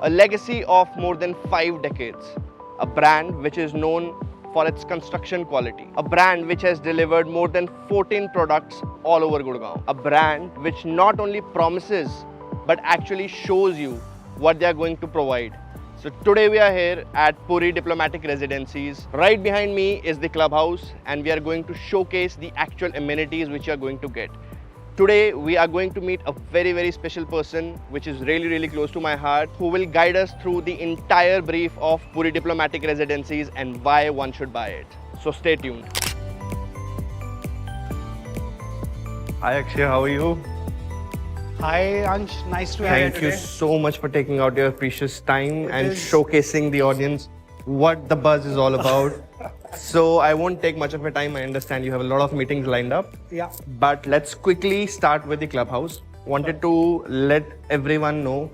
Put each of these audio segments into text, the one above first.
a legacy of more than 5 decades, a brand which is known for its construction quality, a brand which has delivered more than 14 products all over Gurugram, a brand which not only promises but actually shows you what they are going to provide. So today we are here at Puri Diplomatic Residences. Right behind me is the clubhouse and we are going to showcase the actual amenities which you are going to get. Today we are going to meet a very special person which is really close to my heart, who will guide us through the entire brief of Puri Diplomatic Residences and why one should buy it. So stay tuned. Hi Akshay, how are you? Hi Ansh, nice to have you today. Thank you so much for taking out your precious time and showcasing the audience what the buzz is all about. So I won't take much of your time. I understand you have a lot of meetings lined up. Yeah. But let's quickly start with the clubhouse. Wanted to let everyone know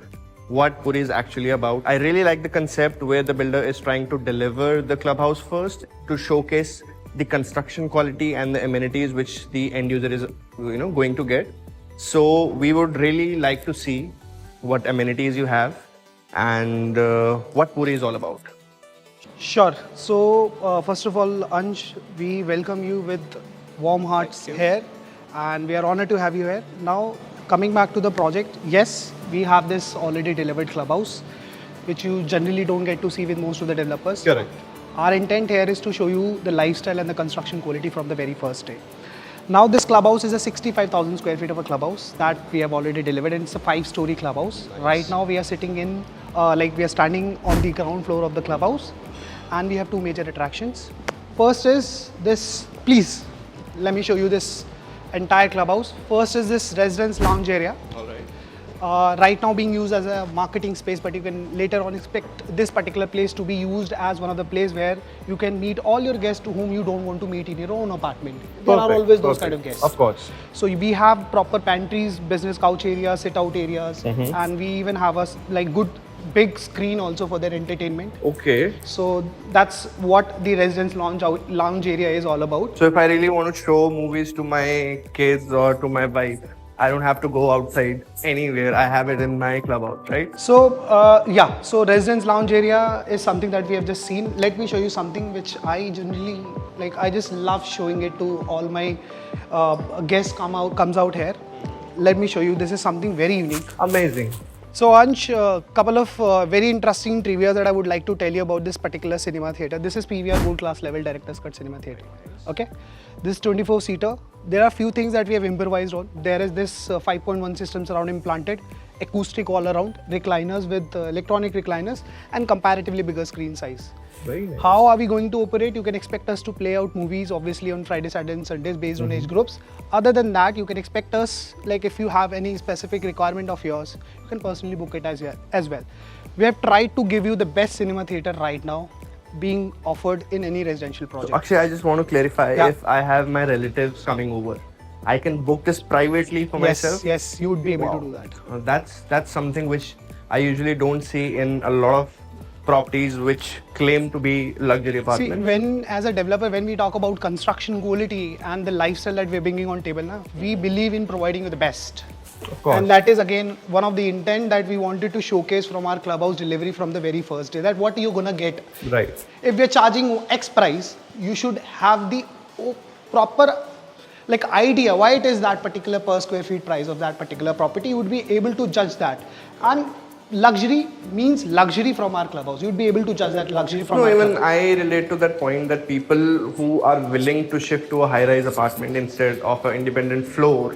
what Puri is actually about. I really like the concept where the builder is trying to deliver the clubhouse first to showcase the construction quality and the amenities which the end user is going to get. So we would really like to see what amenities you have and what Puri is all about. Sure. So first of all, Ansh, we welcome you with warm hearts here and we are honored to have you here. Now coming back to the project, yes, we have this already delivered clubhouse which you generally don't get to see with most of the developers. Correct. Our intent here is to show you the lifestyle and the construction quality from the very first day. Now this clubhouse is a 65,000 square feet of a clubhouse that we have already delivered, and it's a 5-story clubhouse. Nice. Right now we are sitting in, we are standing on the ground floor of the clubhouse and we have 2 major attractions. First is this, please, let me show you this entire clubhouse. First is this residence lounge area. All right. Right now being used as a marketing space, but you can later on expect this particular place to be used as one of the places where you can meet all your guests to whom you don't want to meet in your own apartment. There are always those kind of guests. Of course. So we have proper pantries, business couch areas, sit-out areas, and we even have a good big screen also for their entertainment. Okay. So that's what the residence lounge area is all about. So if I really want to show movies to my kids or to my wife, I don't have to go outside anywhere. I have it in my clubhouse, right? So yeah, so residence lounge area is something that we have just seen. Let me show you something which I generally like. I just love showing it to all my guests comes out here. Let me show you. This is something very unique. Amazing. So Ansh, a couple of very interesting trivia that I would like to tell you about this particular cinema theatre. This is PVR Gold Class Level Director's Cut Cinema Theatre. Okay, this 24-seater. There are few things that we have improvised on. There is this 5.1 system surround implanted, acoustic all around, recliners with electronic recliners, and comparatively bigger screen size. Very nice. How are we going to operate? You can expect us to play out movies obviously on Friday, Saturday and Sundays based on age groups. Other than that, you can expect us, like if you have any specific requirement of yours, you can personally book it as well. We have tried to give you the best cinema theatre right now being offered in any residential project. So Akshay, I just want to clarify, if I have my relatives coming over, I can book this privately for myself? Yes, you would be able to do that. That's something which I usually don't see in a lot of properties which claim to be luxury apartments. See, as a developer, when we talk about construction quality and the lifestyle that we're bringing on table now, we believe in providing you the best. Of course. And that is again one of the intent that we wanted to showcase from our clubhouse delivery from the very first day, that what you're gonna get. Right. If we're charging X price, you should have the proper idea why it is that particular per square feet price of that particular property. You would be able to judge that. And luxury means luxury from our clubhouse. You'd be able to judge that luxury from our clubhouse. I relate to that point that people who are willing to shift to a high-rise apartment instead of an independent floor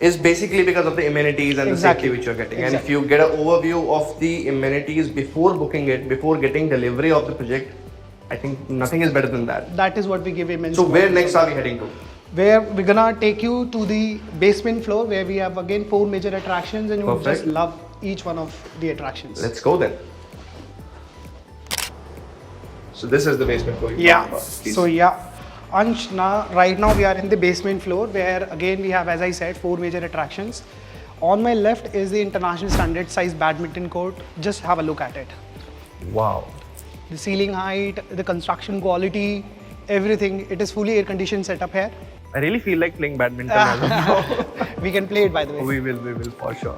is basically because of the amenities and the safety which you're getting. And if you get an overview of the amenities before booking it, before getting delivery of the project, I think nothing is better than that. That is what we give immense. So where next are we heading to? Where we're gonna take you to the basement floor where we have again 4 major attractions and you will just love each one of the attractions. Let's go then. So this is the basement floor. So Ansh, right now we are in the basement floor where again we have, as I said, 4 major attractions. On my left is the international standard size badminton court. Just have a look at it. Wow. The ceiling height, the construction quality, everything. It is fully air conditioned setup here. I really feel like playing badminton. We can play it, by the way. We will for sure.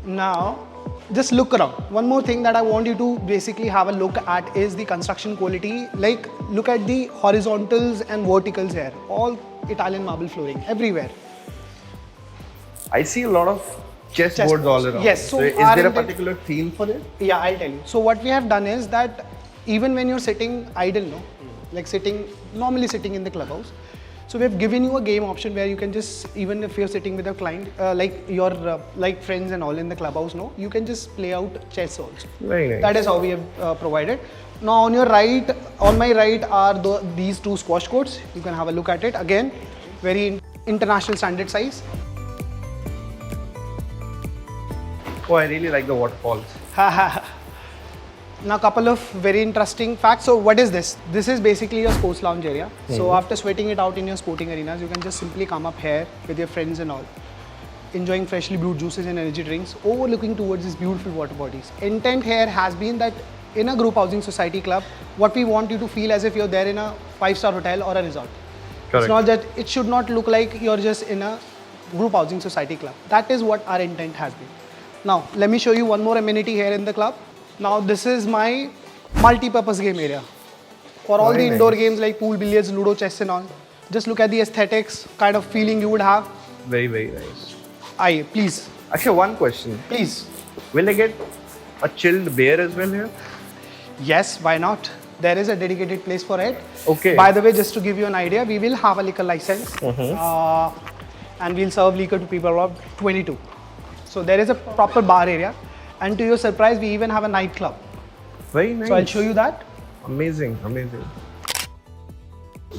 Now, just look around. One more thing that I want you to basically have a look at is the construction quality. Like, look at the horizontals and verticals here. All Italian marble flooring everywhere. I see a lot of chessboards all around. Yes. So is there a particular theme for it? Yeah, I'll tell you. So what we have done is that even when you're sitting idle, no, like normally sitting in the clubhouse, so we've given you a game option where you can just, even if you're sitting with a client, like your like friends and all in the clubhouse, no, you can just play out chess also. Very nice. That is how we have provided. Now on your right, on my right are these two squash courts. You can have a look at it. Again, very international standard size. Oh, I really like the waterfalls. Now, a couple of very interesting facts. So, what is this? This is basically your sports lounge area. So, after sweating it out in your sporting arenas, you can just simply come up here with your friends and all, enjoying freshly brewed juices and energy drinks, overlooking towards these beautiful water bodies. Intent here has been that in a group housing society club, what we want you to feel as if you're there in a 5-star hotel or a resort. Correct. It's not that, it should not look like you're just in a group housing society club. That is what our intent has been. Now, let me show you one more amenity here in the club. Now, this is my multi-purpose game area. For all the indoor games like pool, billiards, ludo, chess and all. Just look at the aesthetics, kind of feeling you would have. Very, very nice. Aye, please. Actually, one question. Please. Will I get a chilled beer as well here? Yes, why not? There is a dedicated place for it. Okay. By the way, just to give you an idea, we will have a liquor license. And we'll serve liquor to people of 22. So there is a proper bar area, and to your surprise, we even have a nightclub. Very nice. So I'll show you that. Amazing, amazing.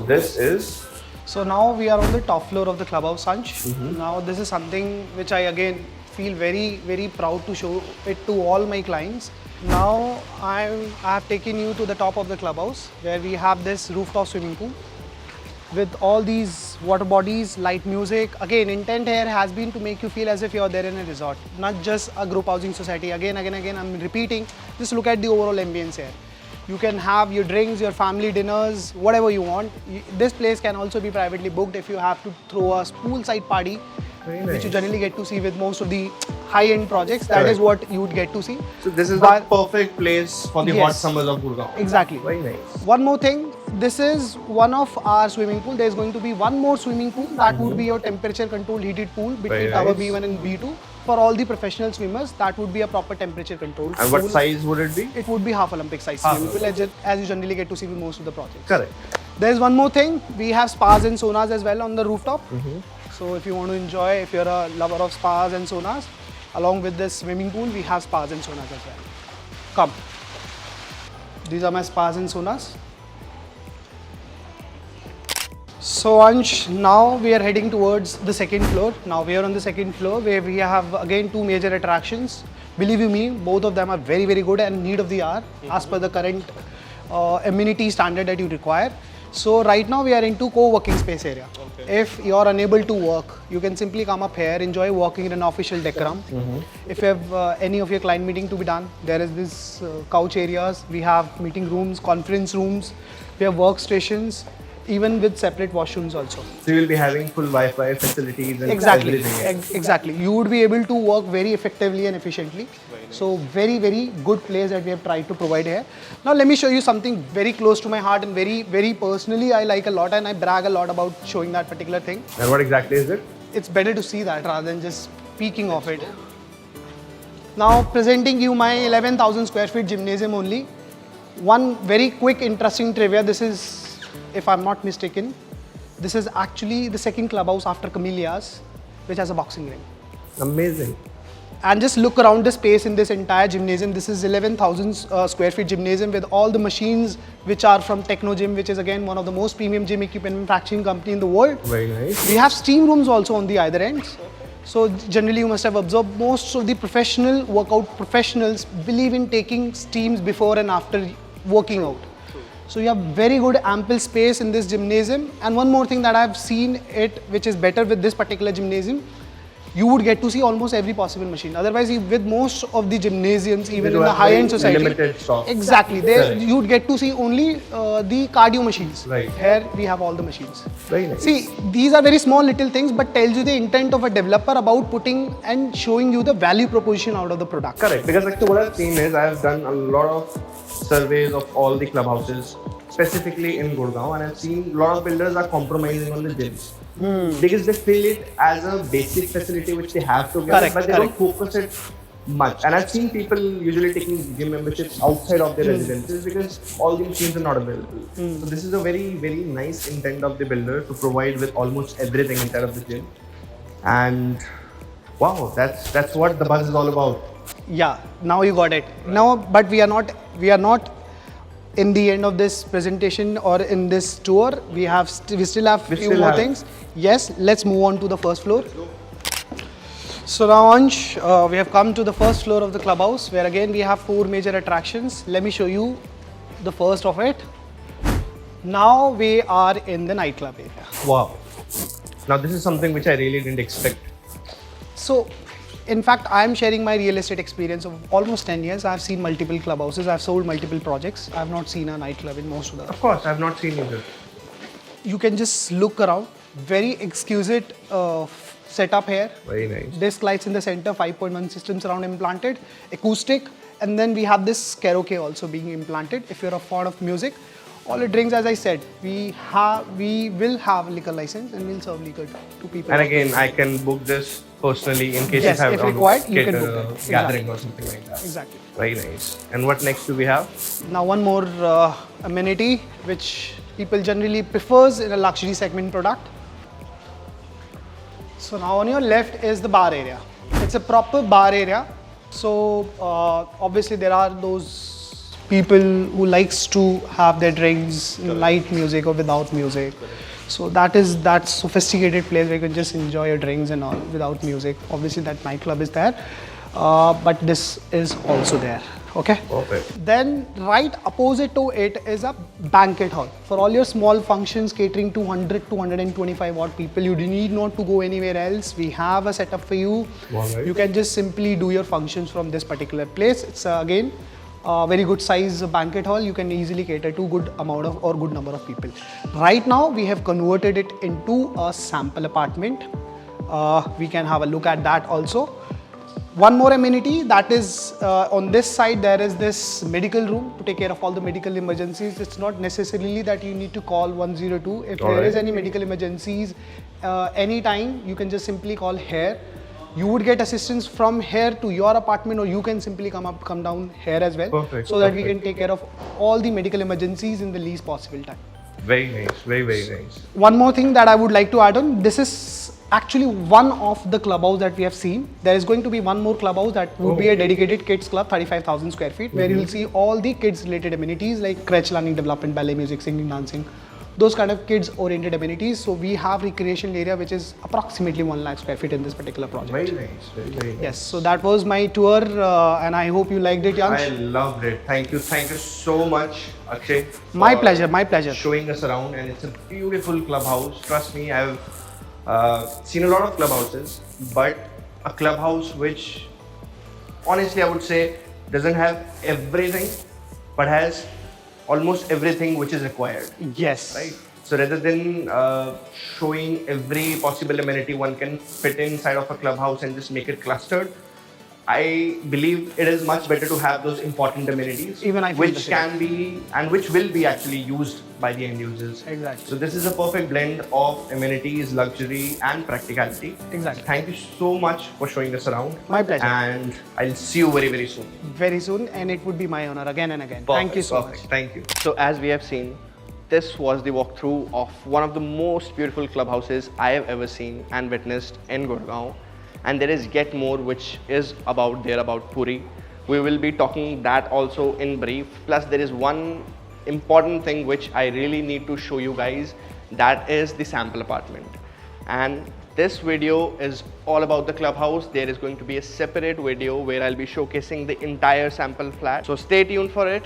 This is. So now we are on the top floor of the clubhouse, Sanj. Now this is something which I again feel very, very proud to show it to all my clients. Now I have taken you to the top of the clubhouse where we have this rooftop swimming pool with all these water bodies, light music. Again, intent here has been to make you feel as if you're there in a resort, not just a group housing society. Again, I'm repeating, just look at the overall ambience here. You can have your drinks, your family dinners, whatever you want. This place can also be privately booked if you have to throw a poolside party, which you generally get to see with most of the high-end projects. That is what you would get to see. So this is the perfect place for the hot summers of Gurugram. Exactly. Very nice. One more thing, this is one of our swimming pool. There is going to be one more swimming pool. That would be your temperature controlled heated pool between tower B1 and B2. For all the professional swimmers, that would be a proper temperature controlled And pool. what size would it be? It would be half Olympic size swimming pool, as you generally get to see with most of the projects. Correct. There's one more thing, we have spas and saunas as well on the rooftop. So if you want to enjoy, if you're a lover of spas and saunas, along with this swimming pool, we have spas and saunas as well. Come. These are my spas and saunas. So Ansh, now we are heading towards the second floor. Now we are on the second floor where we have again two major attractions. Believe you me, both of them are very, very good and need of the hour as per the current amenity standard that you require. So right now we are into co-working space area. If you are unable to work, you can simply come up here, enjoy working in an official decorum. If you have any of your client meeting to be done, there is this couch areas. We have meeting rooms, conference rooms. We have workstations, even with separate washrooms also. So you will be having full Wi-Fi facilities and Exactly. everything. Exactly. You would be able to work very effectively and efficiently. So very, very good place that we have tried to provide here. Now let me show you something very close to my heart and very, very personally I like a lot, and I brag a lot about showing that particular thing. And what exactly is it? It's better to see that rather than just speaking of it. Now presenting you my 11,000 square feet gymnasium only. One very quick interesting trivia. This is, if I'm not mistaken, this is actually the second clubhouse after Camellias, which has a boxing ring. Amazing. And just look around the space in this entire gymnasium. This is 11,000 square feet gymnasium with all the machines which are from Techno Gym, which is again one of the most premium gym equipment manufacturing company in the world. Very nice. We have steam rooms also on the either ends. So generally you must have observed most of the professional workout professionals believe in taking steams before and after working out. So you have very good ample space in this gymnasium. And one more thing that I've seen it, which is better with this particular gymnasium, you would get to see almost every possible machine. Otherwise, with most of the gymnasiums, even in do the have high-end very society, limited stock. exactly, there Correct. you'd get to see only the cardio machines. Right. Here we have all the machines. Very nice. See, these are very small little things, but tells you the intent of a developer about putting and showing you the value proposition out of the product. Correct, because actually what I've seen is I have done a lot of surveys of all the clubhouses, specifically in Gurugram, and I've seen a lot of builders are compromising on the gyms. Because they feel it as a basic facility which they have to give, Correct, but they don't focus it much. And I've seen people usually taking gym memberships outside of their residences because all the machines are not available. So this is a very, very nice intent of the builder to provide with almost everything inside of the gym. And wow, that's what the buzz is all about. Yeah, now you got it. Now, but we are not in the end of this presentation or in this tour. We still have few more things. Yes, let's move on to the first floor. So now, Ansh, we have come to the first floor of the clubhouse, where again we have 4 major attractions. Let me show you the first of it. Now we are in the nightclub area. Wow. Now this is something which I really didn't expect. So, in fact, I am sharing my real estate experience of almost 10 years. I have seen multiple clubhouses. I have sold multiple projects. I have not seen a nightclub in most of them. Of course, I have not seen either. You can just look around. Very exquisite setup here. Very nice. Disc lights in the center, 5.1 system surround implanted, acoustic, and then we have this karaoke also being implanted. If you're a fan of music, all the drinks, as I said, we will have a liquor license and we'll serve liquor to people. And again, I can book this personally in case Yes, if I if have required, you get can a book it. gathering Exactly. or something like that. Exactly. Very nice. And what next do we have? Now one more amenity which people generally prefers in a luxury segment product. So now on your left is the bar area. It's a proper bar area. So obviously there are those people who likes to have their drinks in light music or without music. So that sophisticated place where you can just enjoy your drinks and all without music. Obviously that nightclub is there, but this is also there. Okay. Perfect. Then right opposite to it is a banquet hall. For all your small functions catering to 100 to 125 odd people, you need not to go anywhere else. We have a setup for you. Alright. You can just simply do your functions from this particular place. It's again a very good size banquet hall. You can easily cater to good number of people. Right now we have converted it into a sample apartment. We can have a look at that also. One more amenity, that is on this side there is this medical room to take care of all the medical emergencies. It's not necessarily that you need to call 102. If there is any medical emergencies anytime, you can just simply call here. You would get assistance from here to your apartment, or you can simply come down here as well. Perfect. So that we can take care of all the medical emergencies in the least possible time. Very nice. Very, very nice. One more thing that I would like to add on, this is actually one of the clubhouse that we have seen. There is going to be one more clubhouse that will be a dedicated kids club, 35,000 square feet, where you will see all the kids related amenities like crèche, learning development, ballet, music, singing, dancing, those kind of kids oriented amenities. So we have recreation area which is approximately 1 lakh square feet in this particular project. Very nice. Very, very nice. Yes, so that was my tour and I hope you liked it, Yansh. I loved it. Thank you so much, Akshay. My for pleasure, my pleasure. Showing us around, and it's a beautiful clubhouse. Trust me, I've seen a lot of clubhouses, but a clubhouse which honestly I would say doesn't have everything, but has almost everything which is required. Yes. Right? So rather than showing every possible amenity one can fit inside of a clubhouse and just make it clustered, I believe it is much better to have those important amenities, Even I feel the which same. can be and which will be actually used by the end users. Exactly. So this is a perfect blend of amenities, luxury and practicality. Exactly. Thank you so much for showing us around. My pleasure. And I'll see you very, very soon. Very soon, and it would be my honor again and again. Thank you so much. Thank you. So as we have seen, this was the walkthrough of one of the most beautiful clubhouses I have ever seen and witnessed in Gurugram. And there is yet more which is about Puri. We will be talking that also in brief. Plus there is one important thing which I really need to show you guys, that is the sample apartment. And this video is all about the clubhouse. There is going to be a separate video where I'll be showcasing the entire sample flat. So stay tuned for it.